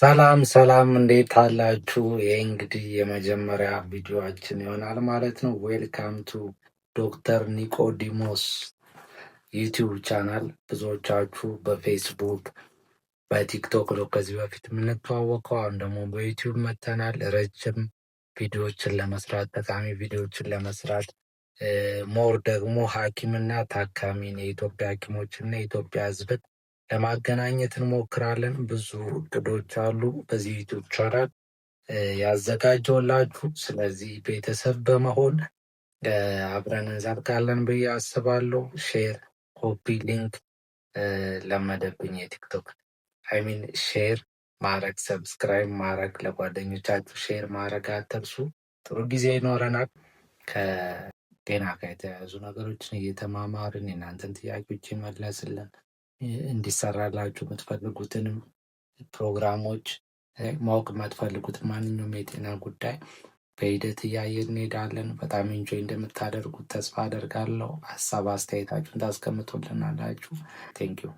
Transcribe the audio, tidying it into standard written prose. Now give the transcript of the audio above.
ሰላም ሰላም እንዴት አላችሁ? ይህ እንግዲህ የመጀመሪያ ቪዲዮአችን ይሆናል ማለት ነው። ዌልካም ቱ ዶክተር ኒቆዲሞስ ዩቲዩብ ቻናል። ብዙዎቻችሁ በፌስቡክ በቲክቶክ ነው ከዚህ በፊት የምንተዋወቀው። አሁን ደግሞ በዩቲዩብ መተናል። ረጅም ቪዲዮዎችን ለመስራት ጠቃሚ ቪዲዮዎችን ለመስራት ሞር ደግሞ ሐኪምና ታካሚን የኢትዮጵያ ሐኪሞችና የኢትዮጵያ ሕዝብን ለማገናኘት እንሞክራለን። ብዙ እቅዶች አሉ በዚህ ዩቲዩብ ቻናል ያዘጋጀውላችሁ። ስለዚህ ቤተሰብ በመሆን አብረን እንዘልቃለን ብዬ አስባለሁ። ሼር፣ ኮፒ ሊንክ ለመደብኝ የቲክቶክ ሼር ማድረግ፣ ሰብስክራይብ ማድረግ፣ ለጓደኞቻችሁ ሼር ማድረግ አትርሱ። ጥሩ ጊዜ ይኖረናል። ከጤና ጋር የተያያዙ ነገሮችን እየተማማርን የእናንተን ጥያቄዎች ይመለስልን እንዲሰራላችሁ የምትፈልጉትንም ፕሮግራሞች ማወቅ የማትፈልጉት ማንኛውም የጤና ጉዳይ በሂደት እያየን እንሄዳለን። በጣም ኢንጆይ እንደምታደርጉት ተስፋ አደርጋለሁ። ሀሳብ አስተያየታችሁን ታስቀምጡልናላችሁ። ቴንኪዩ